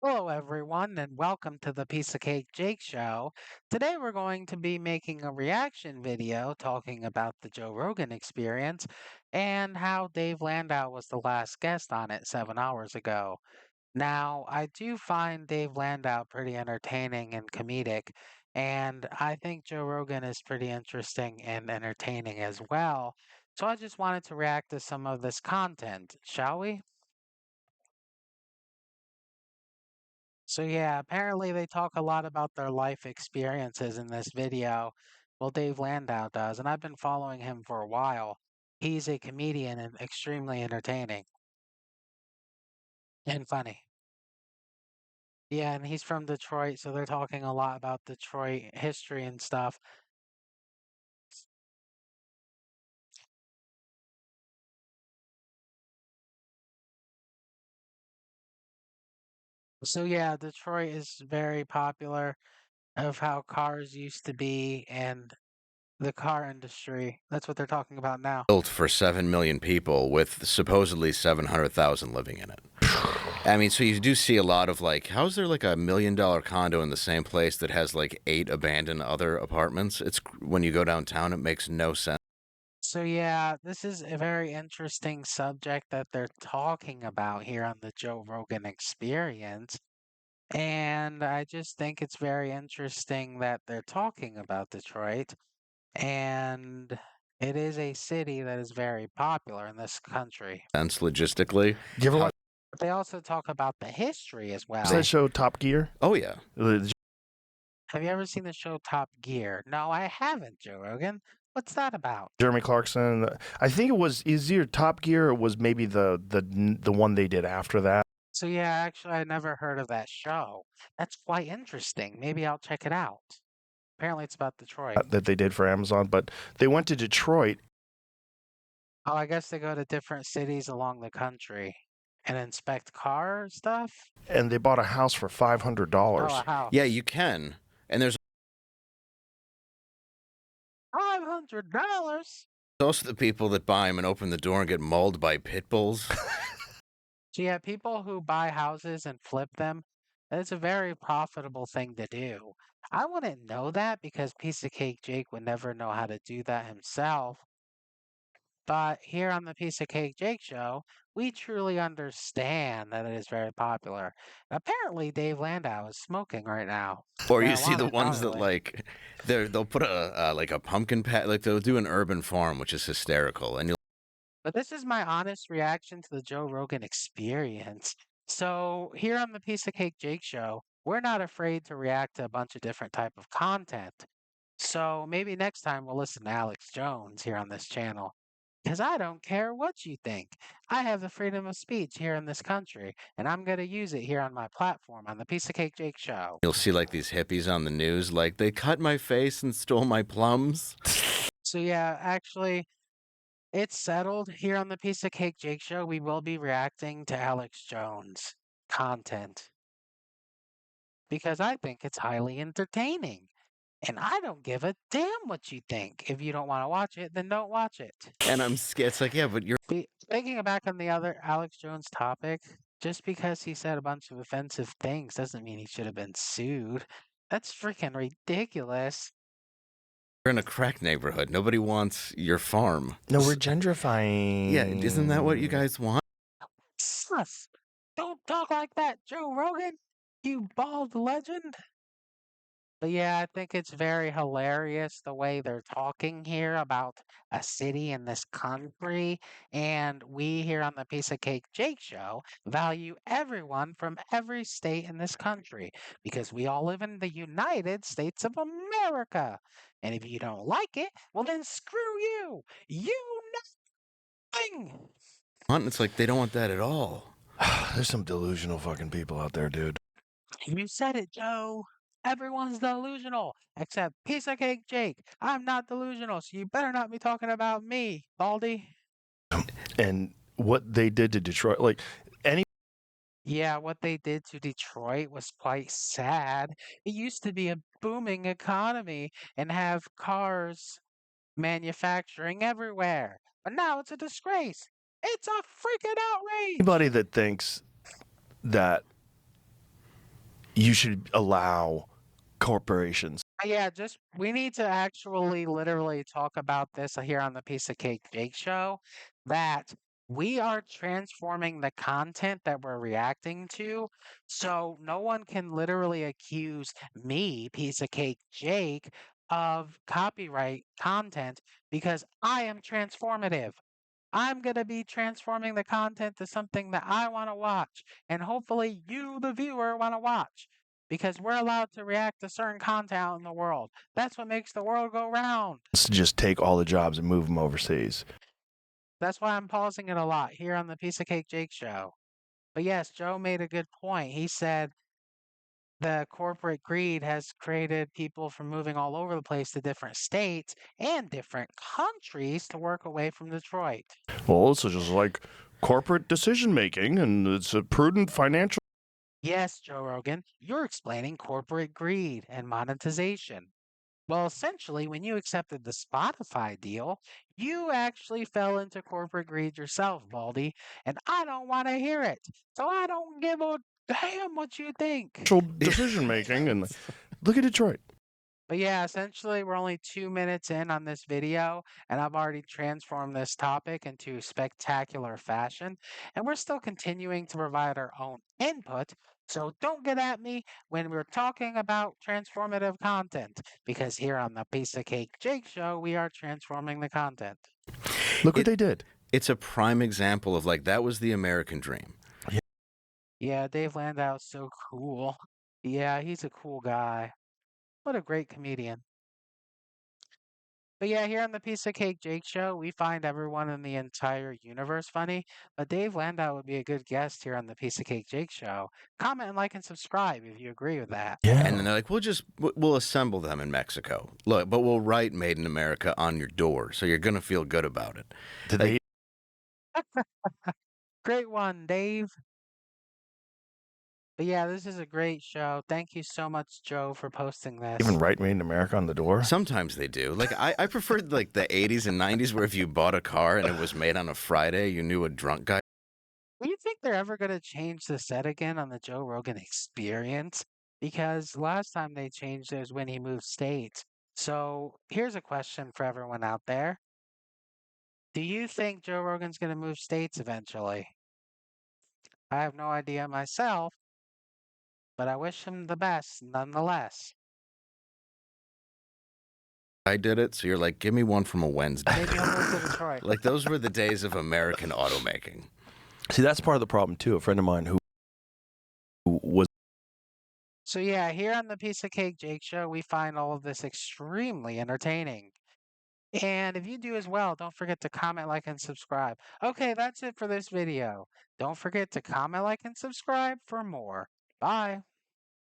Hello, everyone, and welcome to the Piece of Cake Jake Show. Today, we're going to be making a reaction video talking about the Joe Rogan experience and how Dave Landau was the last guest on it 7 hours ago. Now, I do find Dave Landau pretty entertaining and comedic, and I think Joe Rogan is pretty interesting and entertaining as well. So, I just wanted to react to some of this content, shall we? So yeah, apparently they talk a lot about their life experiences in this video. Well, Dave Landau does, and I've been following him for a while. He's a comedian and extremely entertaining and funny. Yeah, and he's from Detroit, so they're talking a lot about Detroit history and stuff. So yeah, Detroit is very popular of how cars used to be and the car industry. That's what they're talking about now. Built for 7 million people with supposedly 700,000 living in it. I mean, so you do see a lot of like, how's there like $1 million condo in the same place that has like 8 abandoned other apartments? It's when you go downtown, it makes no sense. So yeah, this is a very interesting subject that they're talking about here on the Joe Rogan Experience. And I just think it's very interesting that they're talking about Detroit. And it is a city that is very popular in this country. Logistically. Do you ever watch But they also talk about the history as well. that show Top Gear? Oh yeah. Have you ever seen the show Top Gear? No, I haven't, Joe Rogan. What's that about? Jeremy Clarkson. I think it was either Top Gear or was maybe the one they did after that. So yeah, actually I never heard of that show. That's quite interesting. Maybe I'll check it out. Apparently it's about Detroit. That they did for Amazon, but they went to Detroit. Oh, I guess they go to different cities along the country and inspect car stuff? And they bought a house for $500. Oh, a house. Yeah, you can. And there's $500? also the people that buy them and open the door and get mauled by pit bulls. So yeah, people who buy houses and flip them, it's a very profitable thing to do. I wouldn't know that because Piece of Cake Jake would never know how to do that himself. But here on the Piece of Cake Jake show, we truly understand that it is very popular. Apparently, Dave Landau is smoking right now. Or you see the Marijuana, ones that probably. like they'll put a like a pumpkin patch, like they'll do an urban farm, which is hysterical. And you'll But this is my honest reaction to the Joe Rogan experience. So here on the Piece of Cake Jake show, we're not afraid to react to a bunch of different type of content. So maybe next time we'll listen to Alex Jones here on this channel. Because I don't care what you think. I have the freedom of speech here in this country, and I'm going to use it here on my platform on the Piece of Cake Jake show. you'll see like these hippies on the news, like they cut my face and stole my plums. So yeah, actually, it's settled here on the Piece of Cake Jake show. We will be reacting to Alex Jones content because I think it's highly entertaining. And I don't give a damn what you think. If you don't want to watch it, then don't watch it. And I'm scared. It's like, yeah, but you're Thinking back on the other Alex Jones topic, just because he said a bunch of offensive things doesn't mean he should have been sued. That's freaking ridiculous. in a crack neighborhood. Nobody wants your farm. No, we're gentrifying. Yeah, isn't that what you guys want? Sus! Don't talk like that, Joe Rogan, you bald legend. But yeah, I think it's very hilarious the way they're talking here about a city in this country. And we here on the Piece of Cake Jake show value everyone from every state in this country because we all live in the United States of America. And if you don't like it, well then screw you. You nothing. It's like they don't want that at all. There's some delusional fucking people out there, dude. You said it, Joe. Everyone's delusional except Piece of Cake Jake. I'm not delusional, so you better not be talking about me, Baldy. And what they did to Detroit, like any Yeah, what they did to Detroit was quite sad. It used to be a booming economy and have cars manufacturing everywhere. But now it's a disgrace. It's a freaking outrage. anybody that thinks that you should allow corporations. Yeah, just we need to actually literally talk about this here on the Piece of Cake Jake show that we are transforming the content that we're reacting to. So no one can literally accuse me, Piece of Cake Jake, of copyright content because I am transformative. I'm going to be transforming the content to something that I want to watch. And hopefully, you, the viewer, want to watch because we're allowed to react to certain content out in the world. That's what makes the world go round. To just take all the jobs and move them overseas. That's why I'm pausing it a lot here on the Piece of Cake Jake show. But yes, Joe made a good point. He said the corporate greed has created people from moving all over the place to different states and different countries to work away from Detroit. Well, it's just like corporate decision making, and it's a prudent financial. Yes, Joe Rogan, you're explaining corporate greed and monetization. Well, essentially, when you accepted the Spotify deal, you actually fell into corporate greed yourself, Baldy, and I don't want to hear it. So I don't give a damn what you think. Decision making, and look at Detroit. But yeah, essentially, we're only 2 minutes in on this video, and I've already transformed this topic into spectacular fashion, and we're still continuing to provide our own input. So don't get at me when we're talking about transformative content, because here on the Piece of Cake Jake show, we are transforming the content. Look what they did. It's a prime example of like that was the American dream. Yeah, Dave Landau is so cool. Yeah, he's a cool guy. What a great comedian. But yeah, here on the Piece of Cake Jake show, we find everyone in the entire universe funny. But Dave Landau would be a good guest here on the Piece of Cake Jake show. Comment and like and subscribe if you agree with that. Yeah. And then they're like, we'll assemble them in Mexico. Look, but we'll write "Made in America" on your door, so you're gonna feel good about it. Did Like, they Great one, Dave. But yeah, this is a great show. Thank you so much, Joe, for posting this. even write "Made in America" on the door? Sometimes they do. Like I preferred like the 80s and 90s where if you bought a car and it was made on a Friday, you knew a drunk guy. Do you think they're ever going to change the set again on the Joe Rogan Experience? Because last time they changed it was when he moved states. So here's a question for everyone out there. Do you think Joe Rogan's going to move states eventually? I have no idea myself, but I wish him the best nonetheless. I did it, so you're like, give me one from a Wednesday. Maybe he'll move to Detroit. Like those were the days of American automaking. See, that's part of the problem too. A friend of mine who was So yeah, here on the Piece of Cake Jake show, we find all of this extremely entertaining. And if you do as well, don't forget to comment, like, and subscribe. Okay, that's it for this video. Don't forget to comment, like, and subscribe for more. Bye.